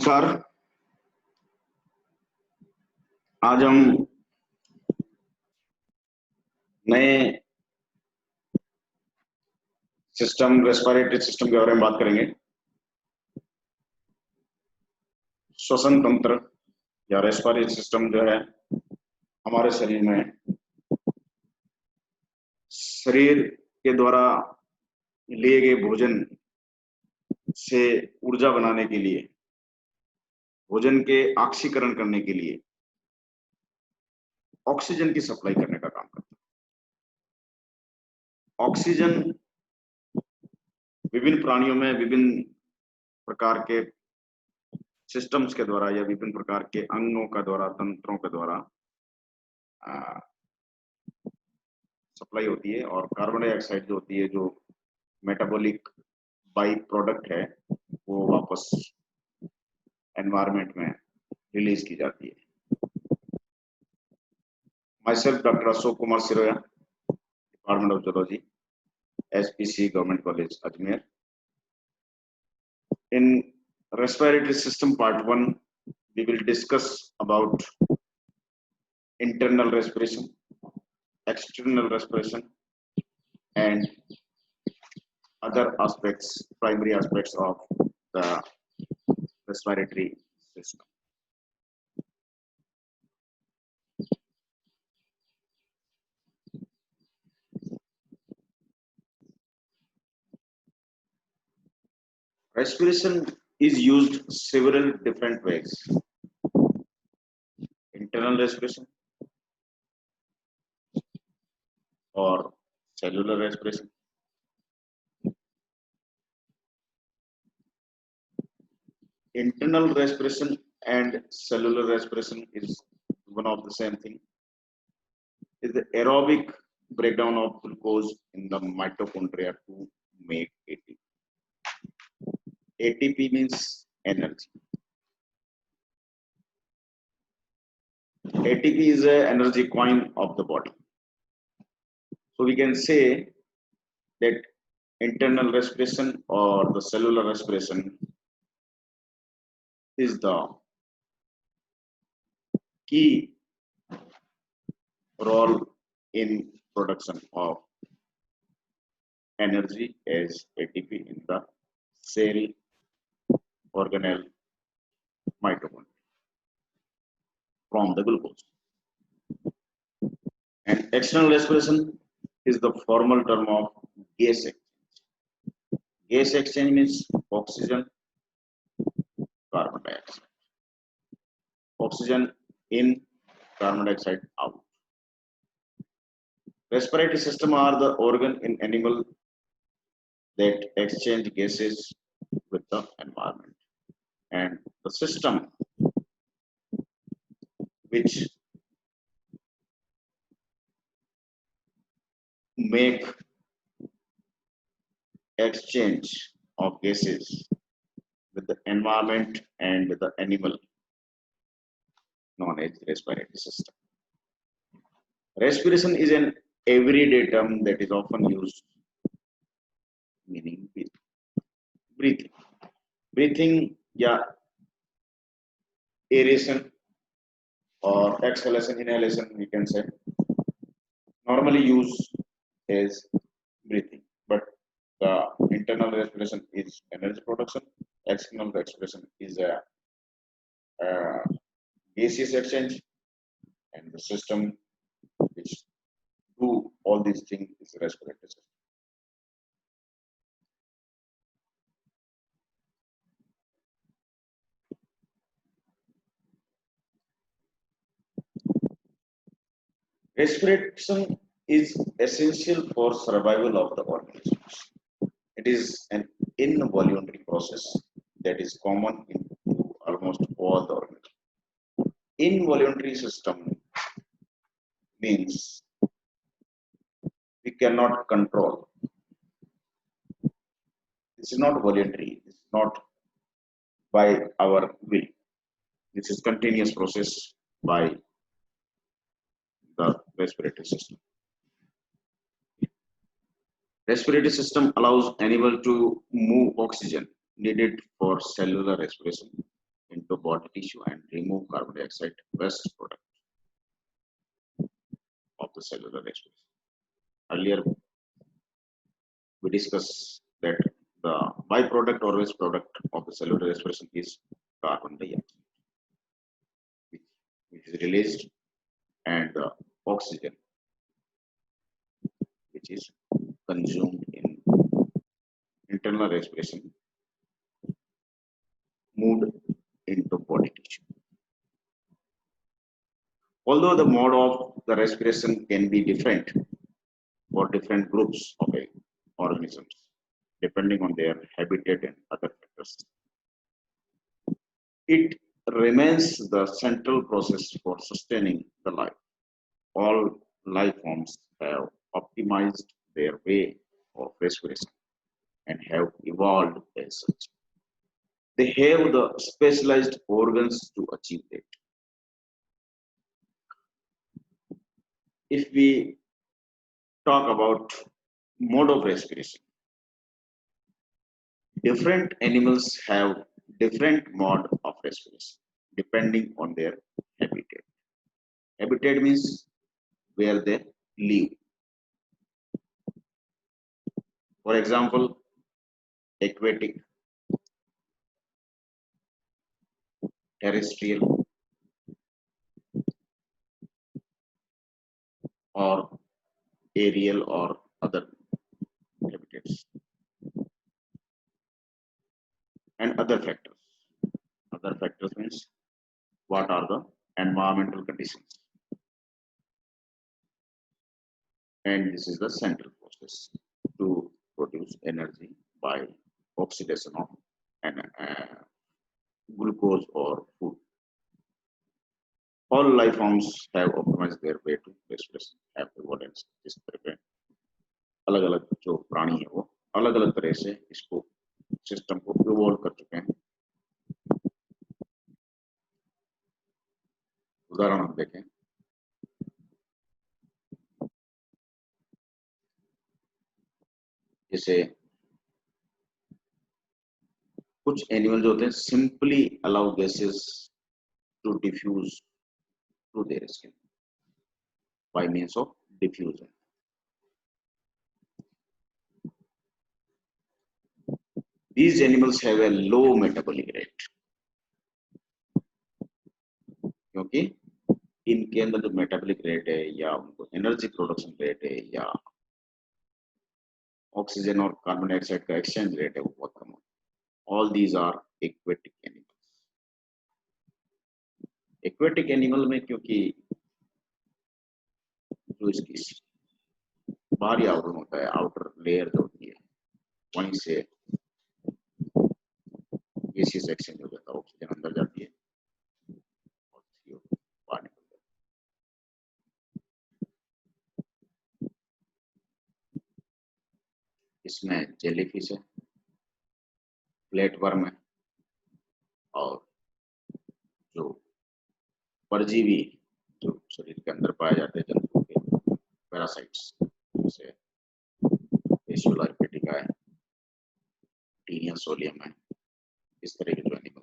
नमस्कार। आज हम नए सिस्टम रेस्पिरेटरी सिस्टम के बारे में बात करेंगे। श्वसन तंत्र या रेस्पिरेटरी सिस्टम जो है हमारे शरीर में शरीर के द्वारा लिए गए भोजन से ऊर्जा बनाने के लिए, भोजन के ऑक्सीकरण करने के लिए ऑक्सीजन की सप्लाई करने का काम करता है। ऑक्सीजन विभिन्न प्राणियों में विभिन्न प्रकार के सिस्टम्स के द्वारा या विभिन्न प्रकार के अंगों का द्वारा, तंत्रों के द्वारा सप्लाई होती है, और कार्बन डाइऑक्साइड जो होती है, जो मेटाबॉलिक बाई प्रोडक्ट है, वो वापस एनवायरनमेंट में रिलीज की जाती है। Myself, Dr. Ashok Kumar Siroya, Department of Zoology, SPC Government College, Ajmer. In Respiratory System Part 1, we will discuss about internal respiration, external respiration, and other aspects, primary aspects of the respiratory system. Respiration is used several different ways. Internal respiration or cellular respiration. Internal respiration and cellular respiration is one of the same thing. Is the aerobic breakdown of glucose in the mitochondria to make ATP. ATP means energy. ATP is an energy coin of the body. So we can say that internal respiration or the cellular respiration is the key role in production of energy as ATP in the cell organelle mitochondria from the glucose. And external respiration is the formal term of gas exchange. Gas exchange means oxygen, carbon dioxide. Oxygen in, carbon dioxide out. Respiratory system are the organ in animal that exchange gases with the environment, and the system which make exchange of gases with the environment and the animal known as respiratory system. Respiration is an everyday term that is often used meaning breathing. Breathing, yeah, aeration or exhalation, inhalation, we can say, normally used as breathing. But the internal respiration is energy production, external respiration is a gaseous exchange, and the system which do all these things is respiratory system. Respiration is essential for survival of the organisms. It is an involuntary process that is common in almost all the organisms. Involuntary system means we cannot control. This is not voluntary. This is not by our will. This is continuous process by the respiratory system. Respiratory system allows animal to move oxygen needed for cellular respiration into body tissue and remove carbon dioxide waste product of the cellular respiration. Earlier, we discussed that the byproduct or waste product of the cellular respiration is carbon dioxide, which is released, and the oxygen, which is consumed in internal respiration, moved into body tissue. Although the mode of the respiration can be different for different groups of organisms, depending on their habitat and other factors, it remains the central process for sustaining the life. All life forms have optimized their way of respiration and have evolved as such. They have the specialized organs to achieve it. If we talk about mode of respiration, different animals have different mode of respiration depending on their habitat. Habitat means where they live. For example, aquatic, terrestrial, or aerial or other habitats, and other factors. Other factors means what are the environmental conditions, and this is the central process to produce energy by oxidation of an, glucose or food. All life forms have optimized their way to respiration, have evolved इस तरह पे अलग अलग जो प्राणी है वो अलग अलग तरह से इसको सिस्टम को इवॉल्व कर चुके हैं. उदाहरण हम देखें, जैसे कुछ एनिमल जो होते हैं simply allow gases to diffuse through their skin by means of diffusion. These animals have a low metabolic rate क्योंकि इनके अंदर जो मेटाबॉलिक रेट है या उनको एनर्जी प्रोडक्शन रेट है या ऑक्सीजन और कार्बन डाइऑक्साइड का एक्सचेंज रेट है वो बहुत कम है. All these are aquatic animals. Aquatic animal में क्योंकि जो इसकी बाहरी आवरण होता है, आउटर लेयर जो होती है, वहीं से गैसियस एक्सचेंज हो जाता है, ऑक्सीजन अंदर जाती है और CO2 बाहर निकलता है. इसमें जेलीफिश है, प्लेटवर्म है, और जो परजीवी जो शरीर के अंदर पाए जाते हैं जंतुओं के पैरासाइट्स, जैसे एशियोला रिपेटिका है, टीनिया सोलियम है, इस तरह के जो एनिमल्स